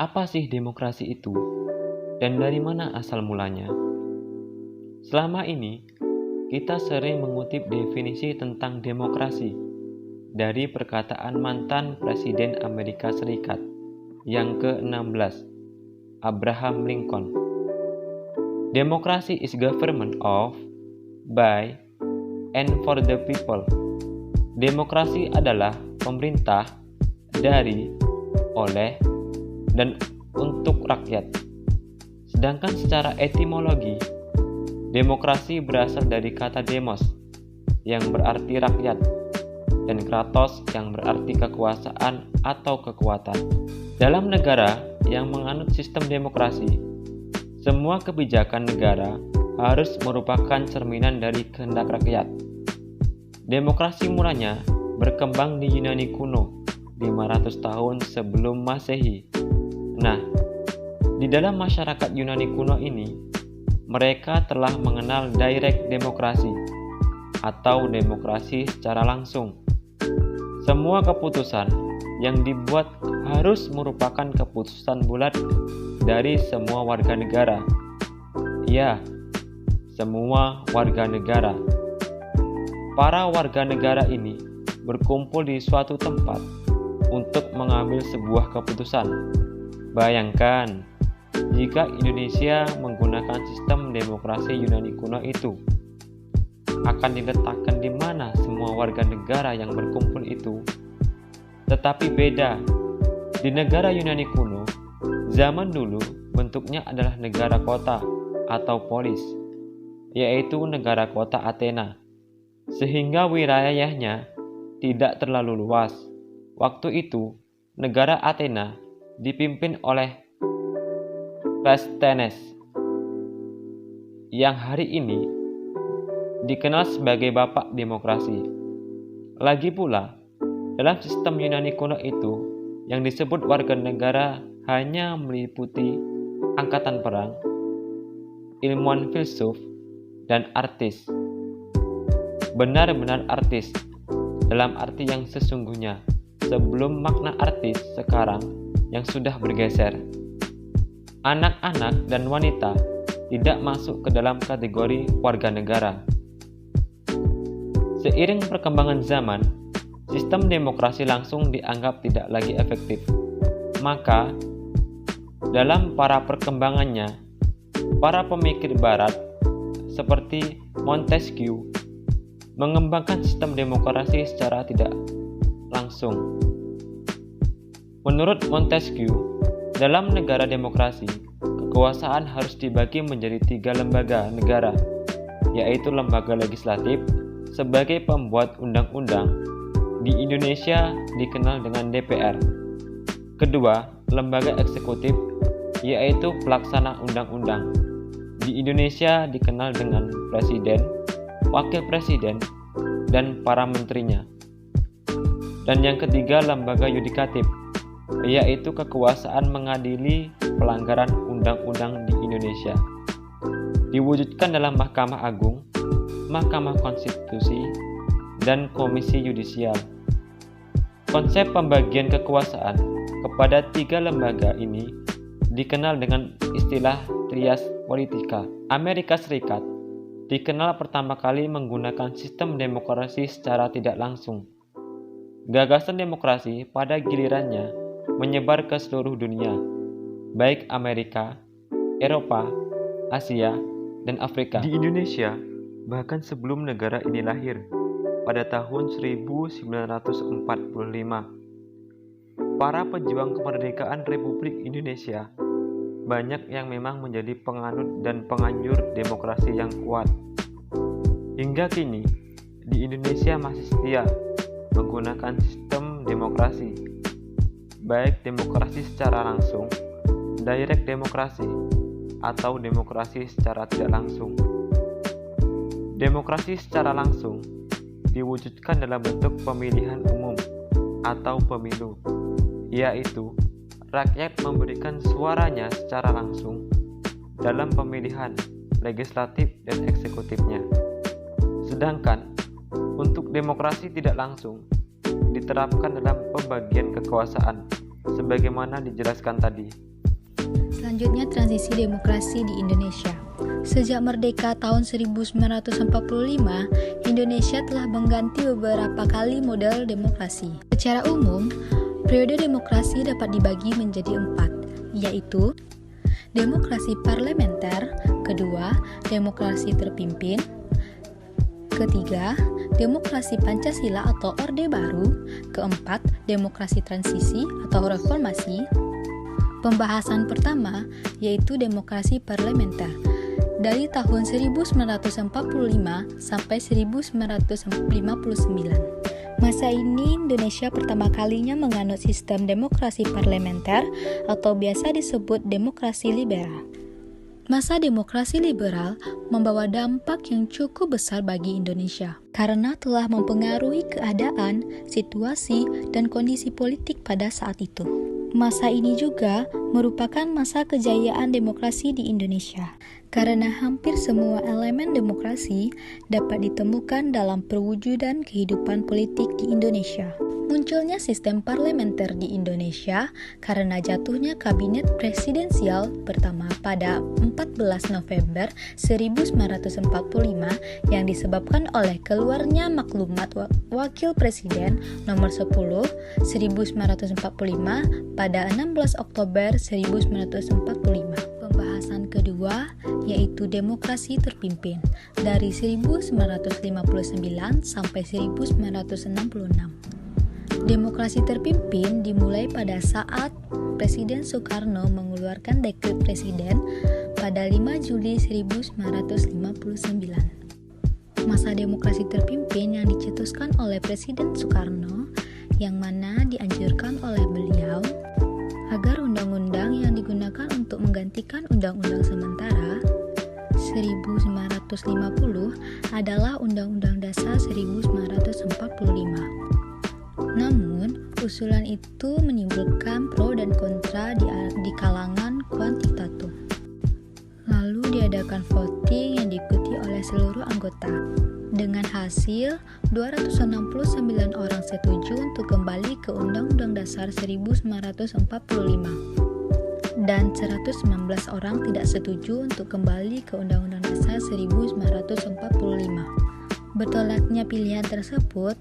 Apa sih demokrasi itu? Dan dari mana asal mulanya? Selama ini, kita sering mengutip definisi tentang demokrasi dari perkataan mantan Presiden Amerika Serikat yang ke-16, Abraham Lincoln. Demokrasi is government of, by, and for the people. Demokrasi adalah pemerintah dari, oleh, dan untuk rakyat. Sedangkan secara etimologi, demokrasi berasal dari kata demos yang berarti rakyat dan kratos yang berarti kekuasaan atau kekuatan. Dalam negara yang menganut sistem demokrasi, semua kebijakan negara harus merupakan cerminan dari kehendak rakyat. Demokrasi mulanya berkembang di Yunani kuno 500 tahun sebelum Masehi. Nah, di dalam masyarakat Yunani kuno ini, mereka telah mengenal direct demokrasi atau demokrasi secara langsung. Semua keputusan yang dibuat harus merupakan keputusan bulat dari semua warga negara. Ya, semua warga negara. Para warga negara ini berkumpul di suatu tempat untuk mengambil sebuah keputusan. Bayangkan, jika Indonesia menggunakan sistem demokrasi Yunani kuno itu, akan diletakkan di mana semua warga negara yang berkumpul itu? Tetapi beda, di negara Yunani kuno, zaman dulu bentuknya adalah negara kota atau polis, yaitu negara kota Athena, sehingga wilayahnya tidak terlalu luas. Waktu itu, negara Athena dipimpin oleh Cleisthenes yang hari ini dikenal sebagai bapak demokrasi. Lagi pula, dalam sistem Yunani kuno itu yang disebut warga negara hanya meliputi angkatan perang, ilmuwan filsuf, dan artis. Benar-benar artis dalam arti yang sesungguhnya, sebelum makna artis sekarang yang sudah bergeser. Anak-anak dan wanita tidak masuk ke dalam kategori warga negara. Seiring perkembangan zaman, sistem demokrasi langsung dianggap tidak lagi efektif. Maka, dalam para perkembangannya, para pemikir barat seperti Montesquieu mengembangkan sistem demokrasi secara tidak langsung. Menurut Montesquieu, dalam negara demokrasi, kekuasaan harus dibagi menjadi 3 lembaga negara, yaitu lembaga legislatif sebagai pembuat undang-undang, di Indonesia dikenal dengan DPR. Kedua, lembaga eksekutif, yaitu pelaksana undang-undang, di Indonesia dikenal dengan presiden, wakil presiden, dan para menterinya. Dan yang ketiga, lembaga yudikatif, yaitu kekuasaan mengadili pelanggaran undang-undang di Indonesia. Diwujudkan dalam Mahkamah Agung, Mahkamah Konstitusi, dan Komisi Yudisial. Konsep pembagian kekuasaan kepada 3 lembaga ini dikenal dengan istilah trias politika. Amerika Serikat dikenal pertama kali menggunakan sistem demokrasi secara tidak langsung. Gagasan demokrasi pada gilirannya menyebar ke seluruh dunia, baik Amerika, Eropa, Asia, dan Afrika. Di Indonesia, bahkan sebelum negara ini lahir, pada tahun 1945, para pejuang kemerdekaan Republik Indonesia banyak yang memang menjadi penganut dan penganjur demokrasi yang kuat. Hingga kini, di Indonesia masih setia menggunakan sistem demokrasi, baik demokrasi secara langsung, direct demokrasi, atau demokrasi secara tidak langsung. Demokrasi secara langsung diwujudkan dalam bentuk pemilihan umum atau pemilu, yaitu rakyat memberikan suaranya secara langsung dalam pemilihan legislatif dan eksekutifnya. Sedangkan untuk demokrasi tidak langsung diterapkan dalam pembagian kekuasaan sebagaimana dijelaskan tadi. Selanjutnya, transisi demokrasi di Indonesia. Sejak merdeka tahun 1945, Indonesia telah mengganti beberapa kali model demokrasi. Secara umum, periode demokrasi dapat dibagi menjadi 4, yaitu demokrasi parlementer, kedua, demokrasi terpimpin, ketiga, demokrasi Pancasila atau Orde Baru, keempat, demokrasi transisi atau reformasi. Pembahasan pertama yaitu demokrasi parlementer dari tahun 1945 sampai 1959. Masa ini Indonesia pertama kalinya menganut sistem demokrasi parlementer atau biasa disebut demokrasi liberal. Masa demokrasi liberal membawa dampak yang cukup besar bagi Indonesia karena telah mempengaruhi keadaan, situasi, dan kondisi politik pada saat itu. Masa ini juga merupakan masa kejayaan demokrasi di Indonesia karena hampir semua elemen demokrasi dapat ditemukan dalam perwujudan kehidupan politik di Indonesia. Munculnya sistem parlementer di Indonesia karena jatuhnya kabinet presidensial pertama pada 14 November 1945 yang disebabkan oleh keluarnya maklumat Wakil Presiden nomor 10 1945 pada 16 Oktober 1945. Pembahasan kedua yaitu demokrasi terpimpin dari 1959 sampai 1966. Demokrasi terpimpin dimulai pada saat Presiden Soekarno mengeluarkan dekret presiden pada 5 Juli 1959. Masa demokrasi terpimpin yang dicetuskan oleh Presiden Soekarno, yang mana dianjurkan oleh beliau agar undang-undang yang digunakan untuk menggantikan undang-undang sementara 1950 adalah Undang-Undang Dasar 1945. Namun, usulan itu menimbulkan pro dan kontra di kalangan kuantitatum. Lalu diadakan voting yang diikuti oleh seluruh anggota. Dengan hasil, 269 orang setuju untuk kembali ke Undang-Undang Dasar 1945 dan 119 orang tidak setuju untuk kembali ke Undang-Undang Dasar 1945. Bertolaknya pilihan tersebut,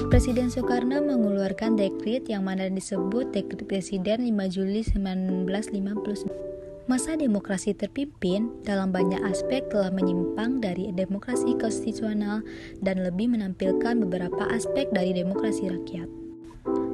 Presiden Soekarno mengeluarkan dekret yang mana disebut Dekret Presiden 5 Juli 1959. Masa demokrasi terpimpin dalam banyak aspek telah menyimpang dari demokrasi konstitusional dan lebih menampilkan beberapa aspek dari demokrasi rakyat.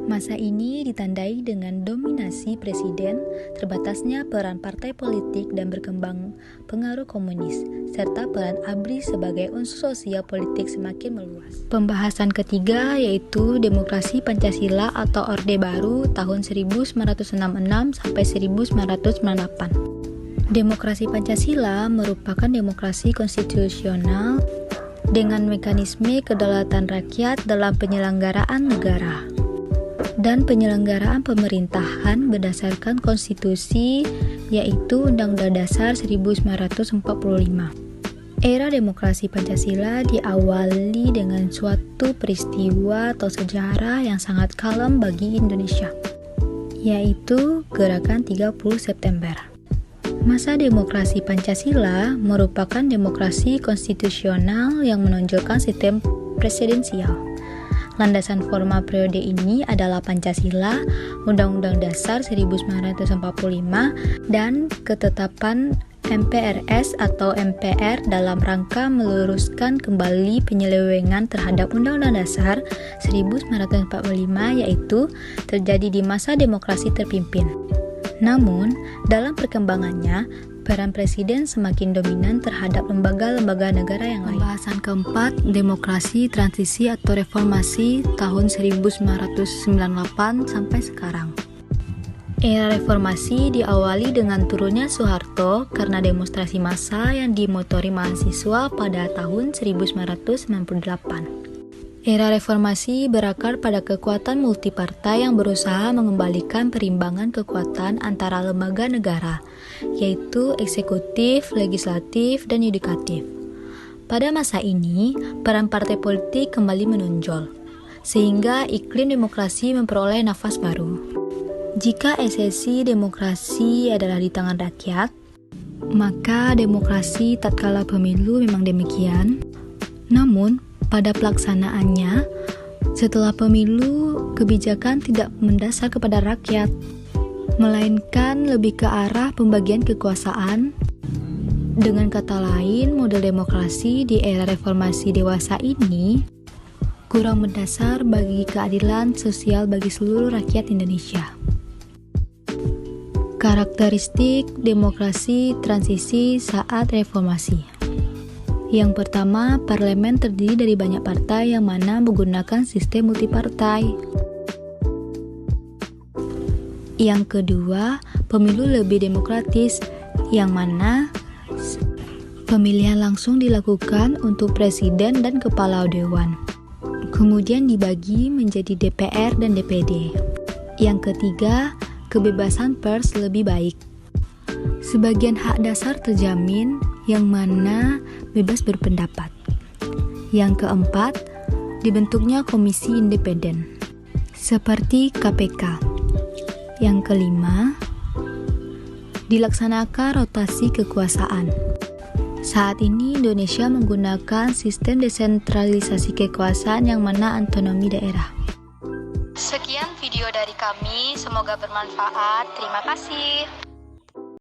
Masa ini ditandai dengan dominasi presiden, terbatasnya peran partai politik dan berkembang pengaruh komunis, serta peran ABRI sebagai unsur sosial politik semakin meluas. Pembahasan ketiga yaitu demokrasi Pancasila atau Orde Baru tahun 1966 sampai 1998. Demokrasi Pancasila merupakan demokrasi konstitusional dengan mekanisme kedaulatan rakyat dalam penyelenggaraan negara dan penyelenggaraan pemerintahan berdasarkan konstitusi, yaitu Undang-Undang Dasar 1945. Era demokrasi Pancasila diawali dengan suatu peristiwa atau sejarah yang sangat kelam bagi Indonesia, yaitu Gerakan 30 September. Masa demokrasi Pancasila merupakan demokrasi konstitusional yang menonjolkan sistem presidensial. Landasan formal periode ini adalah Pancasila, Undang-Undang Dasar 1945, dan ketetapan MPRS atau MPR dalam rangka meluruskan kembali penyelewengan terhadap Undang-Undang Dasar 1945 yaitu terjadi di masa demokrasi terpimpin. Namun, dalam perkembangannya, peran presiden semakin dominan terhadap lembaga-lembaga negara yang lain. Pembahasan keempat, demokrasi transisi atau reformasi tahun 1998 sampai sekarang. Era reformasi diawali dengan turunnya Soeharto karena demonstrasi massa yang dimotori mahasiswa pada tahun 1998. Era reformasi berakar pada kekuatan multipartai yang berusaha mengembalikan perimbangan kekuatan antara lembaga negara, yaitu eksekutif, legislatif, dan yudikatif. Pada masa ini, peran partai politik kembali menonjol, sehingga iklim demokrasi memperoleh nafas baru. Jika esensi demokrasi adalah di tangan rakyat, maka demokrasi tatkala pemilu memang demikian. Namun, pada pelaksanaannya, setelah pemilu, kebijakan tidak mendasar kepada rakyat, melainkan lebih ke arah pembagian kekuasaan. Dengan kata lain, model demokrasi di era reformasi dewasa ini kurang mendasar bagi keadilan sosial bagi seluruh rakyat Indonesia. Karakteristik demokrasi transisi saat reformasi. Yang pertama, parlemen terdiri dari banyak partai yang mana menggunakan sistem multipartai. Yang kedua, pemilu lebih demokratis, yang mana pemilihan langsung dilakukan untuk presiden dan kepala dewan. Kemudian dibagi menjadi DPR dan DPD. Yang ketiga, kebebasan pers lebih baik. Sebagian hak dasar terjamin, yang mana bebas berpendapat. Yang keempat, dibentuknya komisi independen, seperti KPK. Yang kelima, dilaksanakan rotasi kekuasaan. Saat ini Indonesia menggunakan sistem desentralisasi kekuasaan yang mana otonomi daerah. Sekian video dari kami, semoga bermanfaat. Terima kasih.